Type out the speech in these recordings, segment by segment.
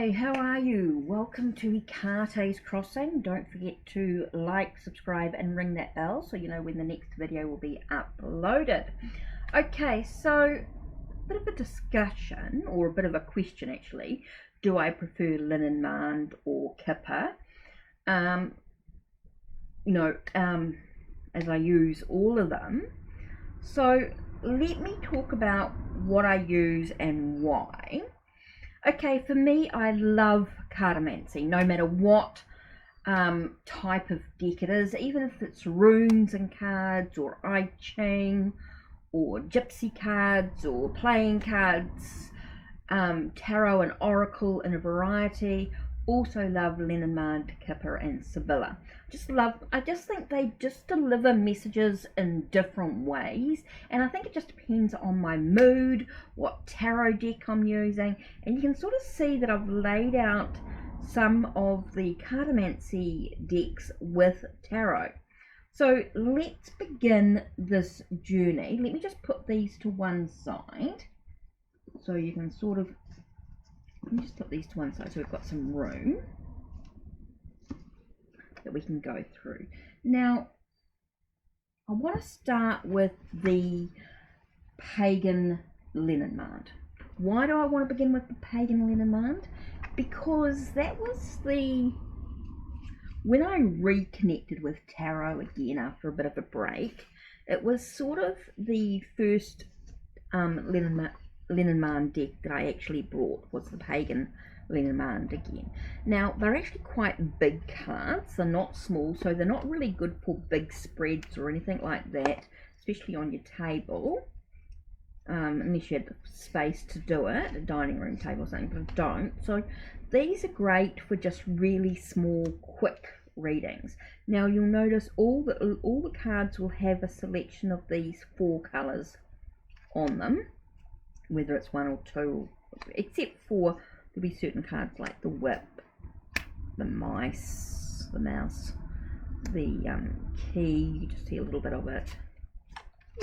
Hi, how are you? Welcome to HeKate's Crossing. Don't forget to like, subscribe and ring that bell so you know when the next video will be uploaded. Okay, so a bit of a discussion, or a bit of a question actually. Do I prefer Lenormand or Kipper? As I use all of them. So let me talk about what I use and why. Okay, for me, I love cartomancy, no matter what type of deck it is, even if it's runes and cards, or I Ching, or gypsy cards, or playing cards, tarot and oracle in a variety. Also love Lenormand, Kipper and Sibilla. I just think they just deliver messages in different ways, and I think it just depends on my mood, what tarot deck I'm using, and you can sort of see that I've laid out some of the cartomancy decks with tarot. So let's begin this journey. Let me just put these to one side so you can sort of, let me just put these to one side so we've got some room that we can go through. Now, I want to start with the pagan Lenormand. Why do I want to begin with the pagan Lenormand? Because that was when I reconnected with tarot again after a bit of a break, it was sort of the first Lenormand deck that I actually brought, was the pagan Lenormand again. Now, they're actually quite big cards. They're not small, so they're not really good for big spreads or anything like that, especially on your table, unless you had the space to do it, a dining room table or something, but I don't. So these are great for just really small, quick readings. Now, you'll notice all the cards will have a selection of these 4 colours on them, whether it's 1 or 2, except for there'll be certain cards like the whip, the mouse, the key. You just see a little bit of it.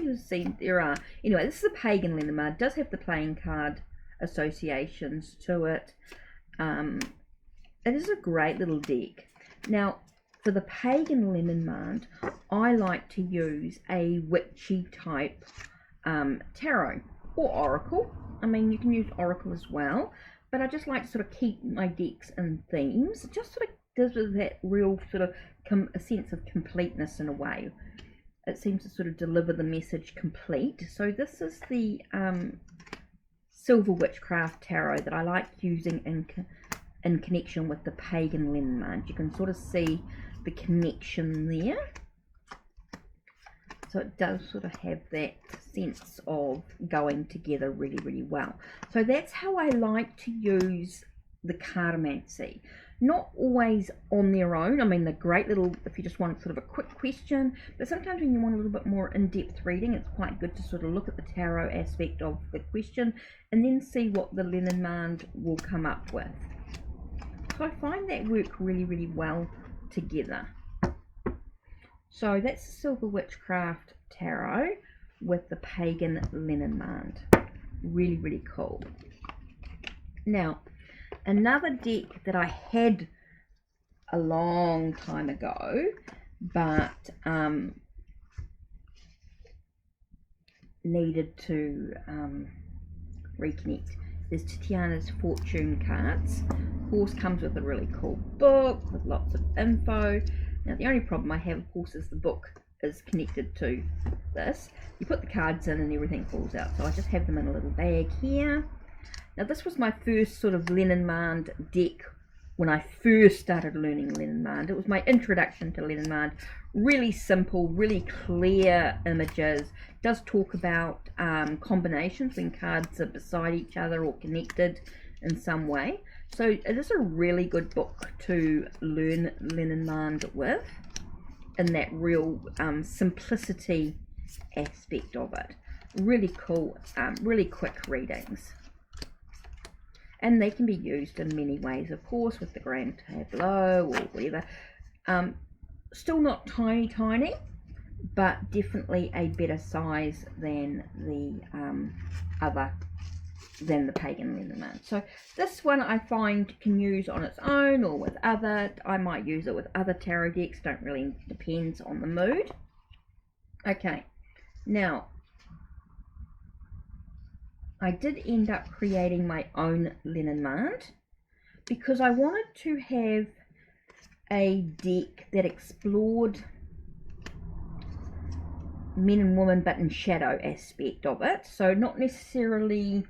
You'll see there are. Anyway, this is a pagan Lenormand. It does have the playing card associations to it. It is a great little deck. Now, for the pagan Lenormand, I like to use a witchy type tarot or oracle. I mean, you can use oracle as well, but I just like to sort of keep my decks in themes. It just sort of gives it that real sort of a sense of completeness in a way. It seems to sort of deliver the message complete. So this is the Silver Witchcraft Tarot that I like using in connection with the pagan Lenormand. You can sort of see the connection there. So it does sort of have that sense of going together really, really well. So that's how I like to use the cartomancy. Not always on their own. I mean, they're great little, if you just want sort of a quick question, but sometimes when you want a little bit more in-depth reading, it's quite good to sort of look at the tarot aspect of the question and then see what the Lenormand will come up with. So I find that work really, really well together. So that's the Silver Witchcraft Tarot with the pagan Lenormand. Really, really cool. Now, another deck that I had a long time ago, but needed to reconnect, is Titiana's Fortune cards. Of course, comes with a really cool book with lots of info. Now, the only problem I have, of course, is the book is connected to this. You put the cards in and everything falls out. So I just have them in a little bag here. Now, this was my first sort of Lenormand deck when I first started learning Lenormand. It was my introduction to Lenormand. Really simple, really clear images. It does talk about combinations when cards are beside each other or connected in some way. So it is a really good book to learn Lenormand with, in that real simplicity aspect of it. Really cool, really quick readings. And they can be used in many ways, of course, with the grand tableau or whatever. Still not tiny, but definitely a better size than the other than the pagan Lenormand. So this one I find can use on its own or with other. I might use it with other tarot decks. Don't really, depends on the mood. Okay, now I did end up creating my own Lenormand because I wanted to have a deck that explored men and women but in shadow aspect of it. So not necessarily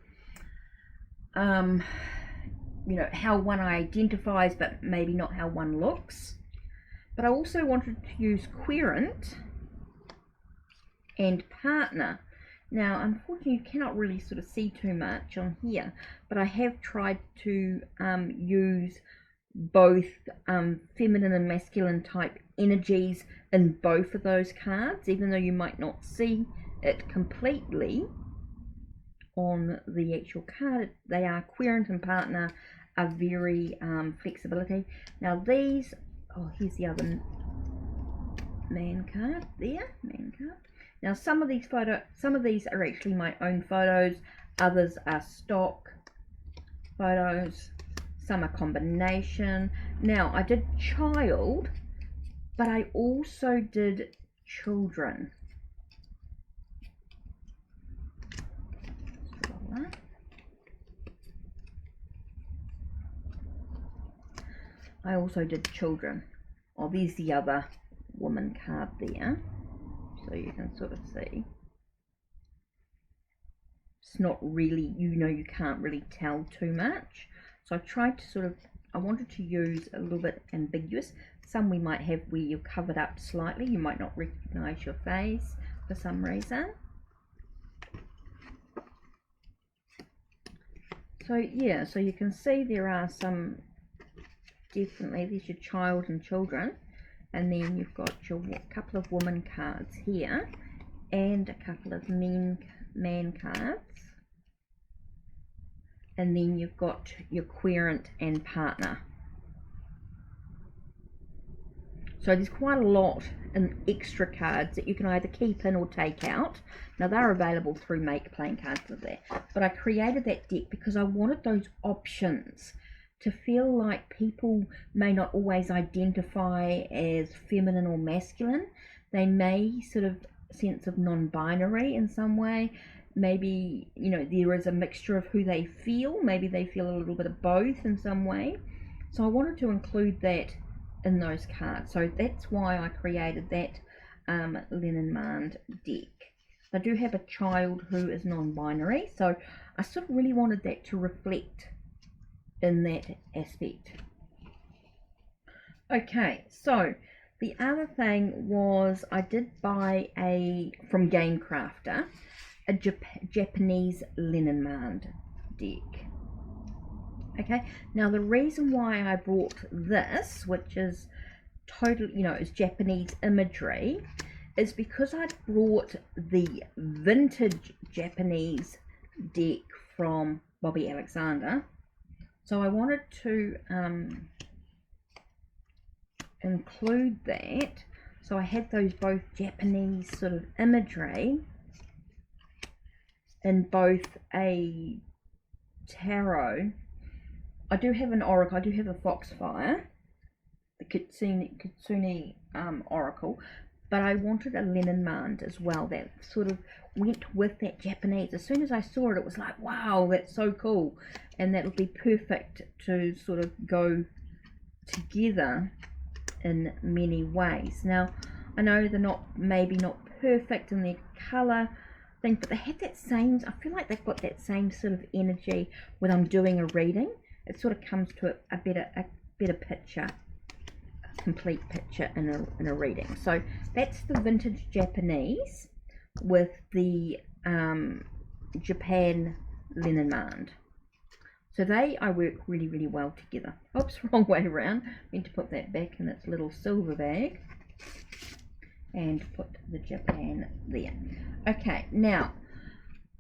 you know, how one identifies but maybe not how one looks. But I also wanted to use querent and partner. Now unfortunately you cannot really sort of see too much on here, but I have tried to use both feminine and masculine type energies in both of those cards, even though you might not see it completely on the actual card. They are querent and partner are very flexibility. Now these, oh, here's the other man card there, man card. Now some of these are actually my own photos, others are stock photos, some are combination. Now I did child, but I also did children. I also did children. Oh, there's the other woman card there, so you can sort of see. It's not really, you know, you can't really tell too much. So I tried to sort of, I wanted to use a little bit ambiguous. Some we might have where you're covered up slightly. You might not recognize your face for some reason. So yeah, so you can see there are some, definitely there's your child and children, and then you've got your couple of woman cards here and a couple of man cards, and then you've got your querent and partner. So there's quite a lot in extra cards that you can either keep in or take out. Now they're available through Make playing cards with that, but I created that deck because I wanted those options to feel like people may not always identify as feminine or masculine. They may sort of sense of non-binary in some way. Maybe, you know, there is a mixture of who they feel. Maybe they feel a little bit of both in some way. So I wanted to include that in those cards. So that's why I created that Lenormand deck. I do have a child who is non-binary, so I sort of really wanted that to reflect in that aspect. Okay, so the other thing was I did buy from Game Crafter a Japanese Lenormand deck. Okay, now the reason why I brought this, which is totally, you know, is Japanese imagery, is because I brought the vintage Japanese deck from Bobby Alexander. So I wanted to include that. So I had those both Japanese sort of imagery in both a tarot. I do have an oracle. I do have a Foxfire, the Kitsune oracle, but I wanted a Lenormand as well that sort of went with that Japanese. As soon as I saw it, it was like, wow, that's so cool, and that would be perfect to sort of go together in many ways. Now I know they're maybe not perfect in their color thing, but they have that same, I feel like they've got that same sort of energy when I'm doing a reading. It sort of comes to a better picture, a complete picture in a reading. So that's the vintage Japanese with the Japan Lenormand. So I work really, really well together. Oops, wrong way around. I need to put that back in its little silver bag and put the Japan there. Okay, now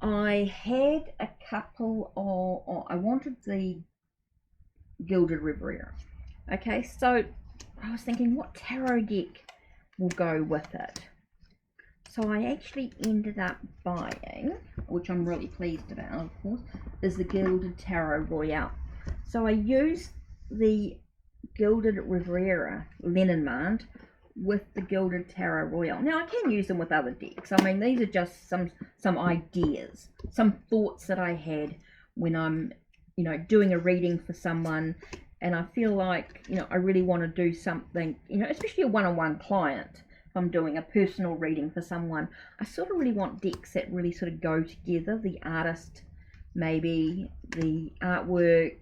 I had a couple of, I wanted the Gilded Riviera. Okay, so I was thinking what tarot deck will go with it. So I actually ended up buying, which I'm really pleased about, of course, is the Gilded Tarot Royale. So I used the Gilded Riviera Lenormand with the Gilded Tarot Royale. Now I can use them with other decks. I mean, these are just some ideas, some thoughts that I had when I'm, you know, doing a reading for someone, and I feel like, you know, I really want to do something, you know, especially a one-on-one client. If I'm doing a personal reading for someone, I sort of really want decks that really sort of go together. The artist, maybe the artwork,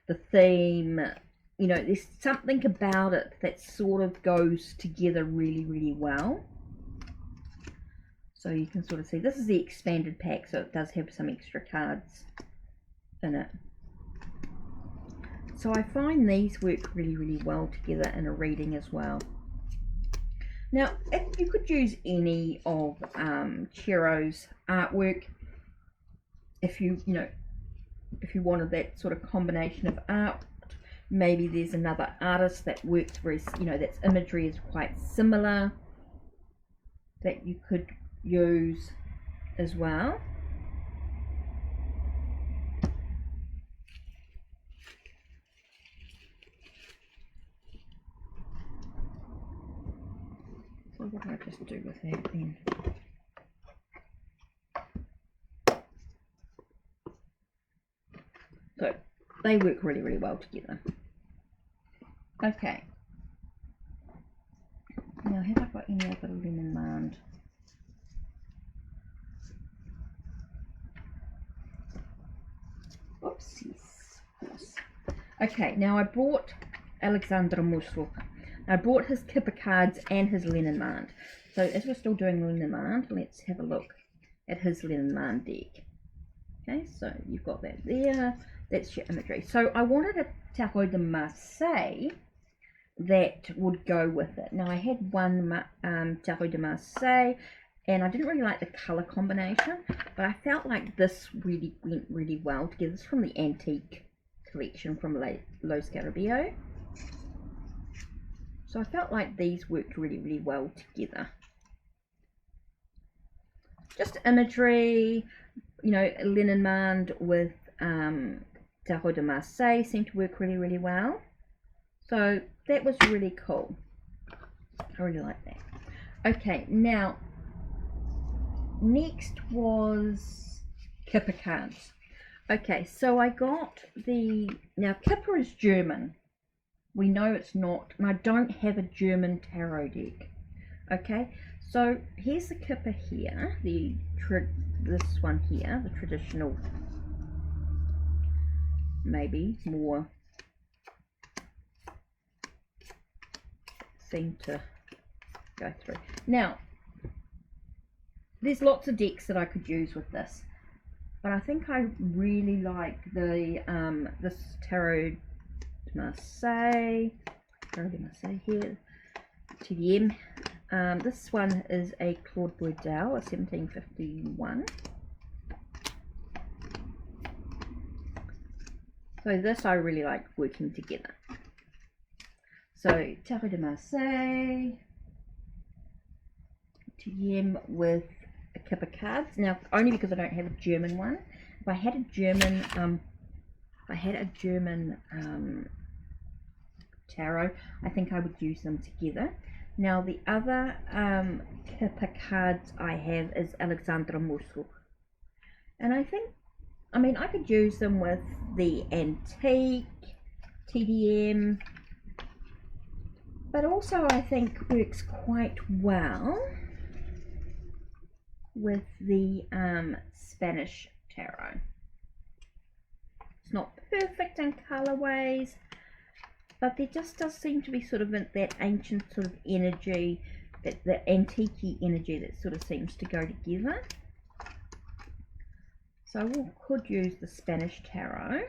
the theme, you know, there's something about it that sort of goes together really, really well. So you can sort of see, this is the expanded pack, so it does have some extra cards in it. So I find these work really, really well together in a reading as well. Now, if you could use any of Chero's artwork, if you wanted that sort of combination of art, maybe there's another artist that works very, you know, that's imagery is quite similar that you could use as well. So what do I just do with that then? So they work really, really well together. Okay. Now, have I got any other Lenormand? Oopsies, of course. Okay, now I brought Alexandra Musel. I brought his Kipper cards and his Lenormand. So as we're still doing Lenormand, let's have a look at his Lenormand deck. Okay, so you've got that there. That's your imagery. So I wanted a Tarot de Marseille that would go with it. Now I had one Tarot de Marseille, and I didn't really like the colour combination, but I felt like this really went really well together. This is from the Antique collection from Los Caribbeos. So I felt like these worked really, really well together. Just imagery, you know, Lenormand with Tarot de Marseille seemed to work really, really well. So that was really cool. I really like that. Okay, now next was Kipper cards. Okay, so I got the, now Kipper is German. We know it's not, and I don't have a German tarot deck. Okay, so here's the Kipper here, this one here, the traditional, maybe more seem to go through. Now, there's lots of decks that I could use with this, but I think I really like the this Tarot de Marseille here, TDM. This one is a Claude Bourdelle, a 1751. So this I really like working together. So Tarot de Marseille, TDM with a Kipper cards. Now only because I don't have a German one. If I had a German, tarot, I think I would use them together. Now the other Kipper cards I have is Alexandra Musel, and I think, I mean, I could use them with the Antique, TDM, but also I think works quite well with the Spanish tarot. It's not perfect in colorways, but there just does seem to be sort of that ancient sort of energy, that antique energy that sort of seems to go together. So I could use the Spanish tarot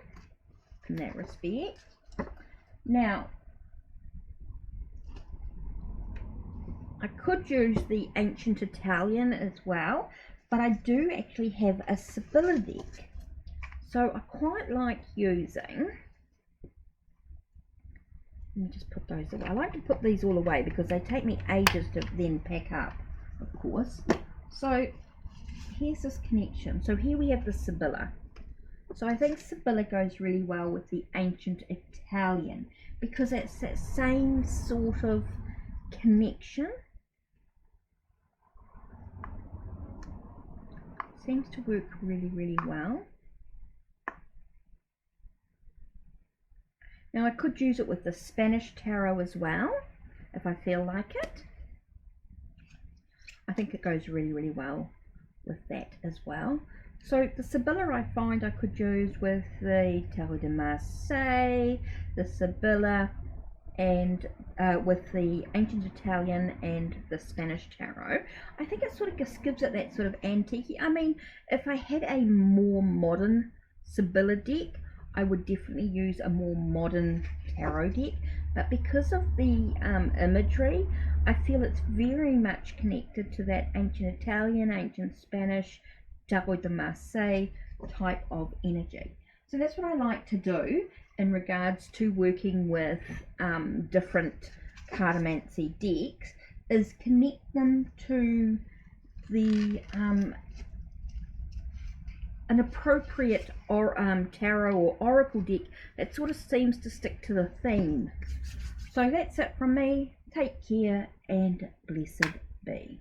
in that respect. Now, I could use the ancient Italian as well, but I do actually have a Sibilla deck. So I quite like using, let me just put those away. I like to put these all away because they take me ages to then pack up, of course. So here's this connection. So here we have the Sibilla. So I think Sibilla goes really well with the ancient Italian because it's that same sort of connection. Seems to work really, really well. Now I could use it with the Spanish tarot as well, if I feel like it. I think it goes really, really well with that as well. So the Sibilla I find I could use with the Tarot de Marseille, the Sibilla, and with the ancient Italian and the Spanish tarot. I think it sort of just gives it that sort of antique. I mean, if I had a more modern Sibilla deck, I would definitely use a more modern tarot deck, but because of the imagery, I feel it's very much connected to that ancient Italian, ancient Spanish, Tarot de Marseille type of energy. So that's what I like to do in regards to working with different cartomancy decks, is connect them to the an appropriate tarot or oracle deck that sort of seems to stick to the theme. So that's it from me. Take care and blessed be.